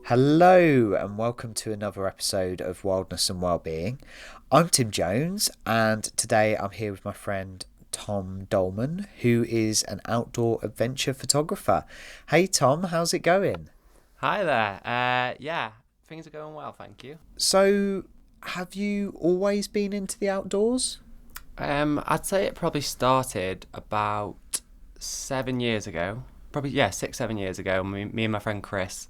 Hello and welcome to another episode of Wildness and Wellbeing. I'm Tim Jones and today I'm here with my friend Tom Dolman, who is an outdoor adventure photographer. Hey Tom, how's it going? Hi there. Yeah, things are going well, thank you. So, have you always been into the outdoors? I'd say it probably started about 7 years ago. Probably, yeah, 6, 7 years ago. Me and my friend Chris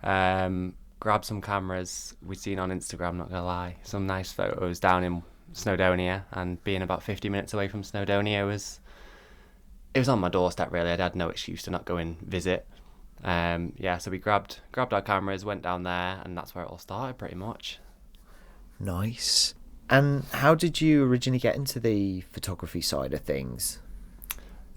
grabbed some cameras we'd seen on Instagram, not gonna lie. Some nice photos down in Snowdonia, and being about 50 minutes away from Snowdonia it was on my doorstep really. I'd had no excuse to not go and visit. Yeah, so we grabbed our cameras, went down there, and that's where it all started pretty much. Nice. And how did you originally get into the photography side of things?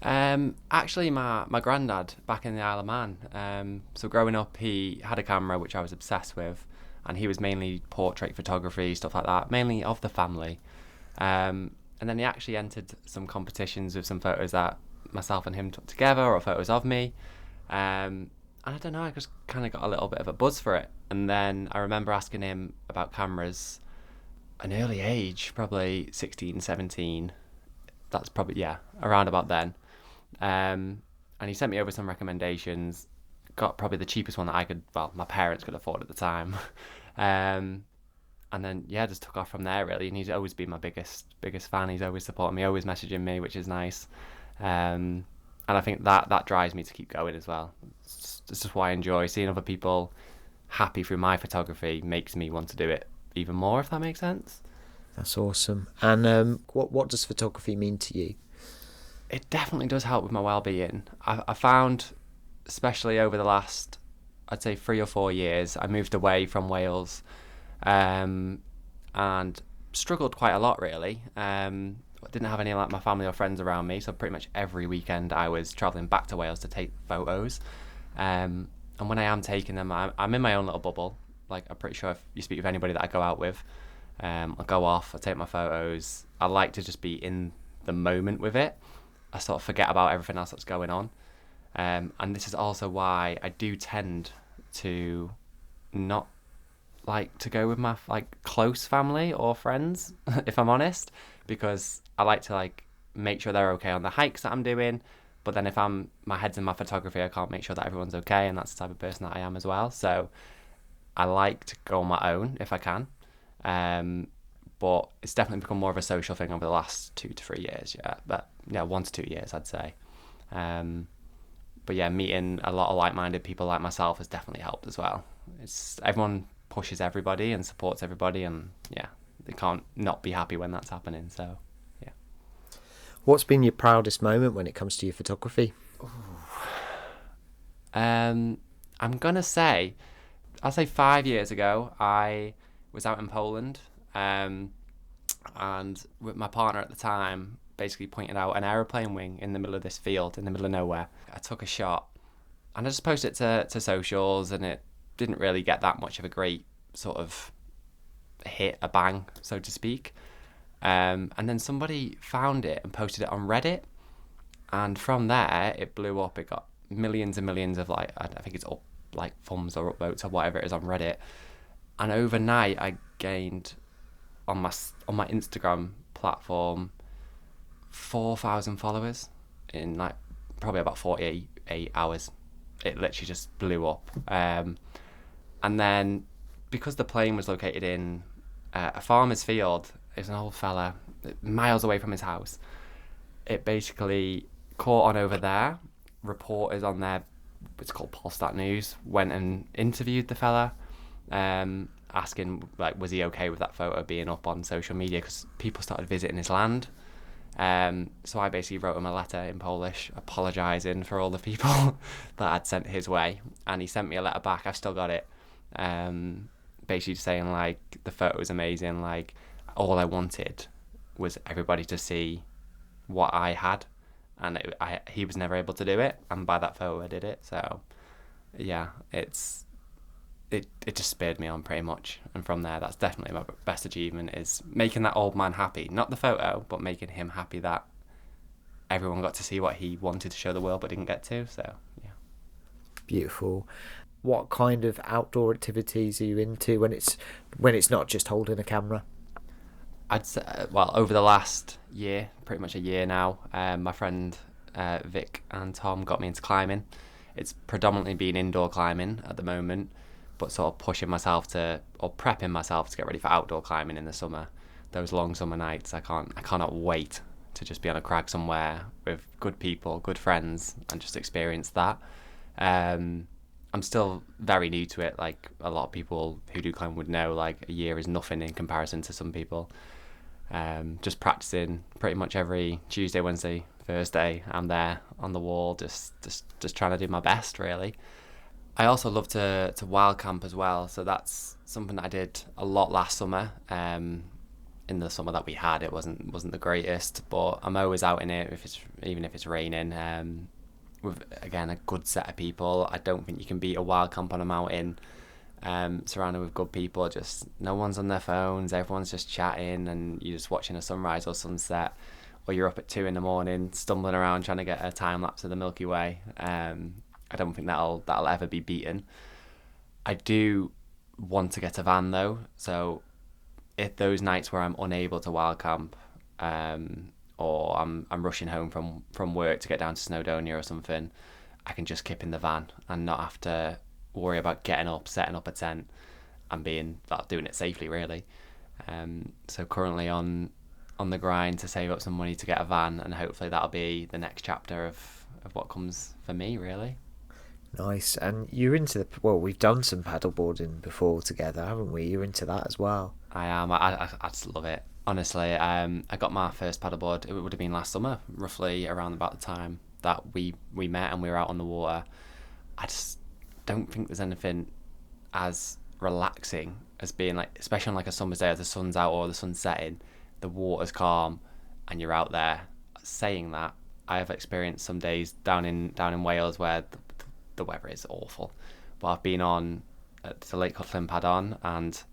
Actually, my granddad back in the Isle of Man. So growing up, he had a camera which I was obsessed with, and he was mainly portrait photography, stuff like that, mainly of the family. And then he actually entered some competitions with some photos that myself and him took together, or photos of me. And I don't know, I just kind of got a little bit of a buzz for it. And then I remember asking him about cameras an early age, probably 16, 17. That's probably, yeah, around about then. And he sent me over some recommendations. Got probably the cheapest one that my parents could afford at the time. um, and then yeah, just took off from there really. And he's always been my biggest fan. He's always supporting me, always messaging me, which is nice. Um, and I think that drives me to keep going as well. It's just why I enjoy seeing other people happy through my photography. Makes me want to do it even more, if that makes sense. That's awesome. And what does photography mean to you? It definitely does help with my well-being. I found, especially over the last, I'd say 3 or 4 years, I moved away from Wales, and struggled quite a lot really. I didn't have any like my family or friends around me, so pretty much every weekend I was travelling back to Wales to take photos. And when I am taking them, I'm in my own little bubble. Like I'm pretty sure if you speak with anybody that I go out with, I'll go off, I take my photos. I like to just be in the moment with it. I sort of forget about everything else that's going on. And this is also why I do tend to not like to go with my like close family or friends, if I'm honest, because I like to like make sure they're okay on the hikes that I'm doing. But then if my head's in my photography, I can't make sure that everyone's okay, and that's the type of person that I am as well. So I like to go on my own if I can. But it's definitely become more of a social thing over the last 2 to 3 years. Yeah, but yeah, 1 to 2 years I'd say. Um, but yeah, meeting a lot of like-minded people like myself has definitely helped as well. It's everyone pushes everybody and supports everybody, and yeah, they can't not be happy when that's happening. So yeah. What's been your proudest moment when it comes to your photography? Um, I'm gonna say, I'll say 5 years ago, I was out in Poland, um, and with my partner at the time, basically pointed out an aeroplane wing in the middle of this field, in the middle of nowhere. I took a shot, and I just posted it to socials, and it didn't really get that much of a great sort of hit, a bang, so to speak. And then somebody found it and posted it on Reddit, and from there it blew up. It got millions and millions of like, I think it's up like thumbs or upvotes or whatever it is on Reddit. And overnight I gained on my Instagram platform 4,000 followers in like probably about 48 hours. It literally just blew up. And then because the plane was located in a farmer's field, it was an old fella miles away from his house. It basically caught on over there. Reporters on there, it's called Polstat News, went and interviewed the fella, asking like, was he okay with that photo being up on social media, because people started visiting his land. So I basically wrote him a letter in Polish apologising for all the people that I'd sent his way, and he sent me a letter back. I've still got it. Basically saying like the photo was amazing. Like all I wanted was everybody to see what I had, and he was never able to do it, and by that photo I did it. So yeah, it just spurred me on pretty much, and from there that's definitely my best achievement, is making that old man happy, not the photo but making him happy that everyone got to see what he wanted to show the world but didn't get to. So yeah. Beautiful. what kind of outdoor activities are you into when it's not just holding a camera? I'd say, well, over the last year, pretty much a year now, my friend Vic and Tom got me into climbing. It's predominantly been indoor climbing at the moment, but sort of pushing myself to, or prepping myself to get ready for outdoor climbing in the summer. Those long summer nights, I cannot wait to just be on a crag somewhere with good people, good friends, and just experience that. Um, I'm still very new to it. Like a lot of people who do climb would know, like a year is nothing in comparison to some people. Just practicing pretty much every Tuesday, Wednesday, Thursday. I'm there on the wall, just trying to do my best, really. I also love to wild camp as well, so that's something that I did a lot last summer. In the summer that we had, it wasn't the greatest, but I'm always out in it even if it's raining. With again a good set of people, I don't think you can beat a wild camp on a mountain. Surrounded with good people, just no one's on their phones, everyone's just chatting, and you're just watching a sunrise or sunset, or you're up at 2 a.m. stumbling around trying to get a time lapse of the Milky Way. I don't think that'll ever be beaten. I do want to get a van though, so if those nights where I'm unable to wild camp, or I'm rushing home from work to get down to Snowdonia or something, I can just kip in the van and not have to worry about getting up, setting up a tent, and doing it safely, really. So currently on the grind to save up some money to get a van, and hopefully that'll be the next chapter of what comes for me, really. Nice. And you're into well, we've done some paddleboarding before together, haven't we? You're into that as well. I am. I just love it. Honestly, I got my first paddleboard. It would have been last summer, roughly around about the time that we met and we were out on the water. I just don't think there's anything as relaxing as being like, especially on like a summer's day, as the sun's out or the sun's setting, the water's calm, and you're out there. Saying that, I have experienced some days down in Wales where the weather is awful, but I've been on at the Lake Llynpadon and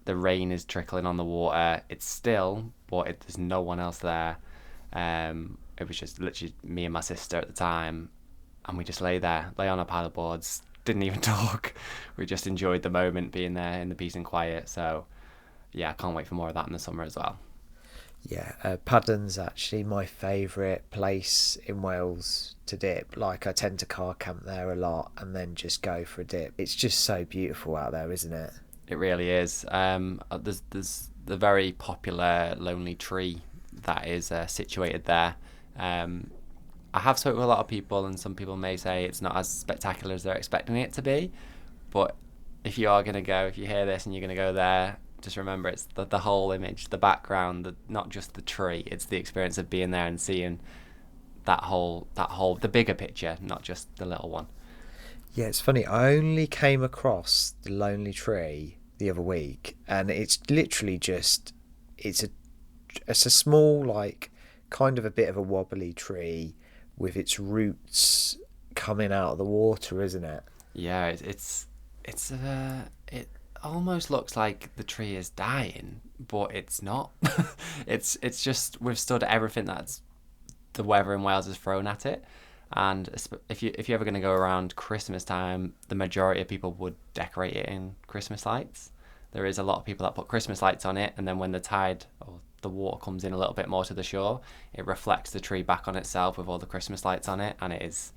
the rain is trickling on the water. It's still, but there's no one else there. It was just literally me and my sister at the time, and we just lay on our paddleboards, didn't even talk. We just enjoyed the moment, being there in the peace and quiet. So yeah, I can't wait for more of that in the summer as well. Yeah, Paddon's actually my favourite place in Wales to dip. Like, I tend to car camp there a lot and then just go for a dip. It's just so beautiful out there, isn't it? It really is. There's the very popular Lonely Tree that is situated there. I have spoken with a lot of people, and some people may say it's not as spectacular as they're expecting it to be. But if you are going to go, if you hear this and you're going to go there, just remember it's the whole image, the background, not just the tree. It's the experience of being there and seeing the bigger picture, not just the little one. Yeah, it's funny. I only came across the Lonely Tree the other week, and it's literally just it's a small, like, kind of a bit of a wobbly tree with its roots coming out of the water, isn't it? Yeah, it almost looks like the tree is dying, but it's not. It's just withstood everything that's the weather in Wales has thrown at it. And if you're ever going to go around Christmas time, the majority of people would decorate it in Christmas lights. There is a lot of people that put Christmas lights on it, and then when the tide or the water comes in a little bit more to the shore, it reflects the tree back on itself with all the Christmas lights on it, and it is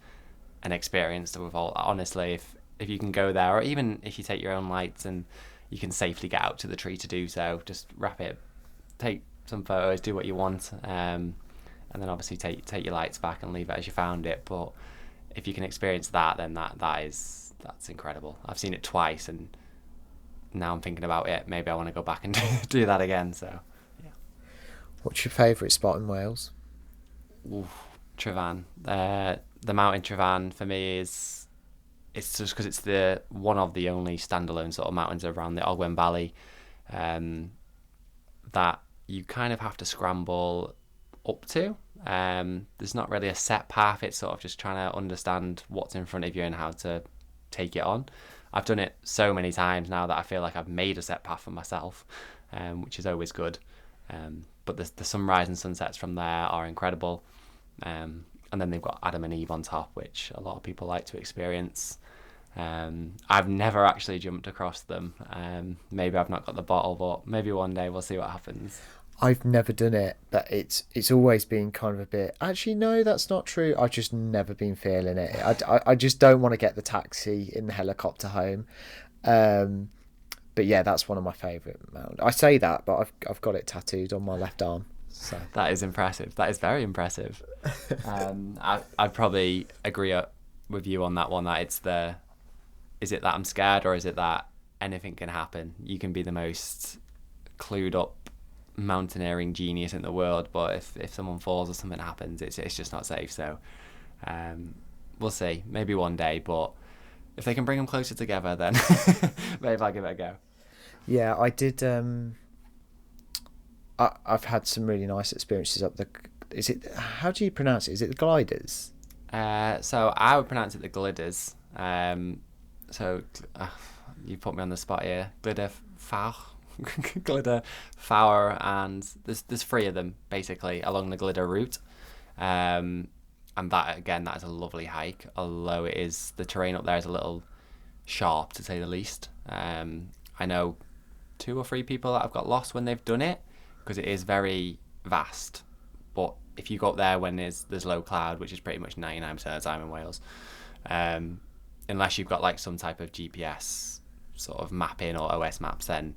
an experience to all. Honestly, if you can go there, or even if you take your own lights and you can safely get out to the tree to do so, just wrap it, take some photos, do what you want, and then obviously take your lights back and leave it as you found it. But if you can experience that, then that's incredible. I've seen it twice, and now I'm thinking about it. Maybe I want to go back and do that again. So yeah. What's your favourite spot in Wales? Oof, Trevan. The mountain Trevan for me it's just because it's the one of the only standalone sort of mountains around the Ogwen Valley, that you kind of have to scramble up to. There's not really a set path. It's sort of just trying to understand what's in front of you and how to take it on. I've done it so many times now that I feel like I've made a set path for myself, which is always good. But the sunrise and sunsets from there are incredible. And then they've got Adam and Eve on top, which a lot of people like to experience. I've never actually jumped across them. Maybe I've not got the bottle, but maybe one day we'll see what happens. I've never done it, but it's always been kind of a bit. Actually, no, that's not true. I've just never been feeling it. I just don't want to get the taxi in the helicopter home. Um, but yeah, that's one of my favourite mountains. I say that, but I've got it tattooed on my left arm. So That is impressive. That is very impressive. I'd probably agree with you on that one. That is it that I'm scared, or is it that anything can happen? You can be the most clued up mountaineering genius in the world, but if someone falls or something happens, it's just not safe. So we'll see. Maybe one day, but if they can bring them closer together, then maybe I'll give it a go. yeah, I did. I've had some really nice experiences up the. Is it? How do you pronounce it? Is it the gliders? So I would pronounce it the Glidders. So you put me on the spot here. Glider Fawr, Glider Fawr, and there's three of them basically along the Glider route. And that again, that is a lovely hike. Although the terrain up there is a little sharp to say the least. I know 2 or 3 people that have got lost when they've done it because it is very vast. But if you go up there when there's low cloud, which is pretty much 99% of the time in Wales, unless you've got like some type of GPS sort of mapping or OS maps, then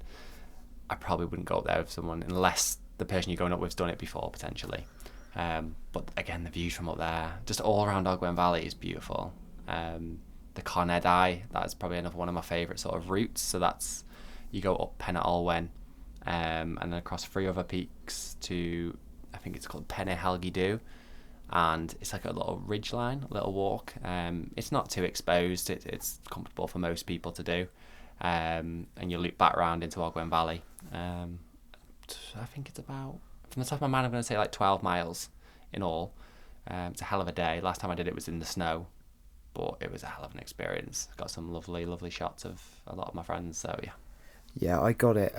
I probably wouldn't go up there with someone unless the person you're going up with's done it before potentially. But again, the views from up there, just all around Ogwen Valley, is beautiful. The Conedau, that's probably another one of my favourite sort of routes. So that's, you go up Pen y Olwen, and then across 3 other peaks to, I think it's called Pen y Helgi, and it's like a little ridge line, a little walk. It's not too exposed. It's comfortable for most people to do. And you loop back around into Ogwen Valley. I think it's about, from the top of my mind, I'm going to say like 12 miles in all. It's a hell of a day. Last time I did it was in the snow, but it was a hell of an experience. Got some lovely, lovely shots of a lot of my friends. So yeah. Yeah, I got it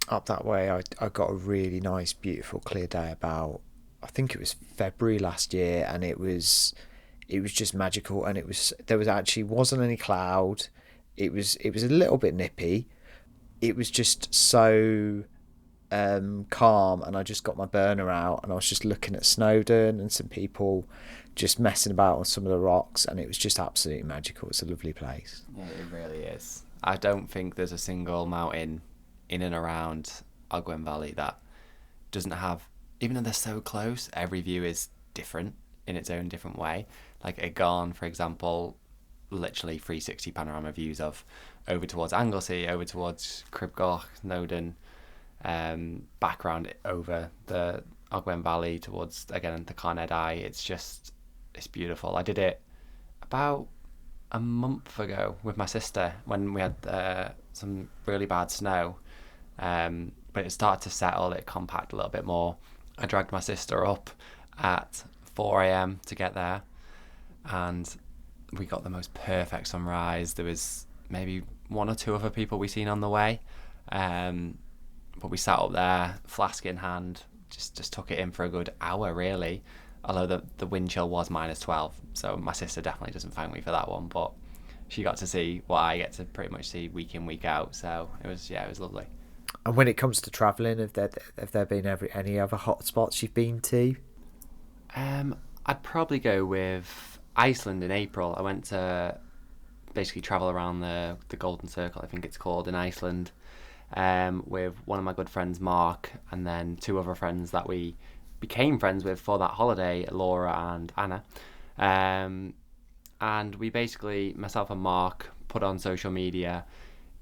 up that way. I got a really nice, beautiful, clear day about, I think it was February last year, and it was just magical. And there was actually wasn't any cloud. It was a little bit nippy. It was just so calm, and I just got my burner out, and I was just looking at Snowdon and some people just messing about on some of the rocks, and it was just absolutely magical. It's a lovely place. Yeah, it really is. I don't think there's a single mountain in and around Ogwen Valley that doesn't have, even though they're so close, every view is different in its own different way. Like Egon, for example, literally 360 panorama views of over towards Anglesey, over towards Cribgoch, Snowdon, background over the Ogwen Valley towards, again, the Conedau. It's beautiful. I did it about a month ago with my sister when we had some really bad snow, but it started to settle, it compact a little bit more. I dragged my sister up at 4 a.m. to get there, and we got the most perfect sunrise. There was maybe 1 or 2 other people we seen on the way, but we sat up there, flask in hand, just took it in for a good hour really. Although the wind chill was -12, so my sister definitely doesn't thank me for that one, but she got to see what I get to pretty much see week in, week out. So it was lovely. And when it comes to travelling, have there been any other hot spots you've been to? I'd probably go with Iceland in April. I went to basically travel around the Golden Circle, I think it's called, in Iceland, with one of my good friends, Mark, and then 2 other friends that we became friends with for that holiday, Laura and Anna. And we basically, myself and Mark, put on social media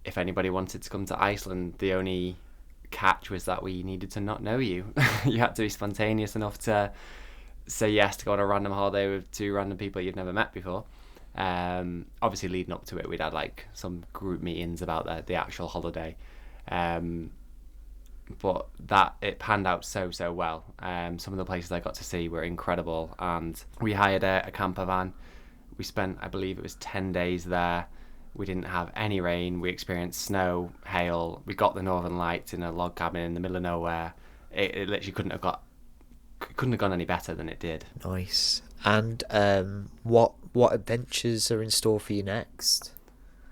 if anybody wanted to come to Iceland. The only catch was that we needed to not know you. You had to be spontaneous enough to say yes to go on a random holiday with 2 random people you've never met before. Obviously leading up to it, we'd had like some group meetings about the actual holiday. But that, it panned out so well. Some of the places I got to see were incredible, and we hired a camper van. We spent, I believe it was 10 days there. We didn't have any rain. We experienced snow, hail. We got the Northern Lights in a log cabin in the middle of nowhere. It literally couldn't have got couldn't have gone any better than it did. Nice. And what adventures are in store for you next?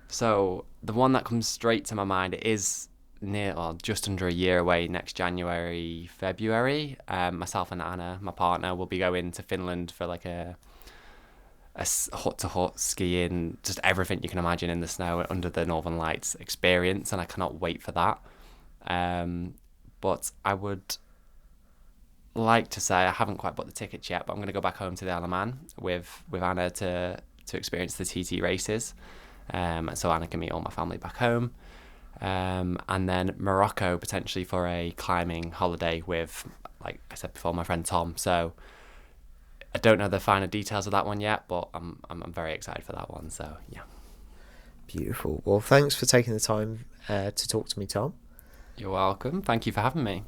So the one that comes straight to my mind is just under a year away next January, February. Myself and Anna, my partner, will be going to Finland for like a hut to hut skiing, just everything you can imagine in the snow under the Northern Lights experience, and I cannot wait for that. But I would like to say I haven't quite bought the tickets yet, but I'm going to go back home to the Isle of Man with Anna to experience the TT races, so Anna can meet all my family back home, and then Morocco potentially for a climbing holiday with, like I said before, my friend Tom. So I don't know the finer details of that one yet, but I'm very excited for that one. So yeah. Beautiful. Well, thanks for taking the time to talk to me, Tom. You're welcome. Thank you for having me.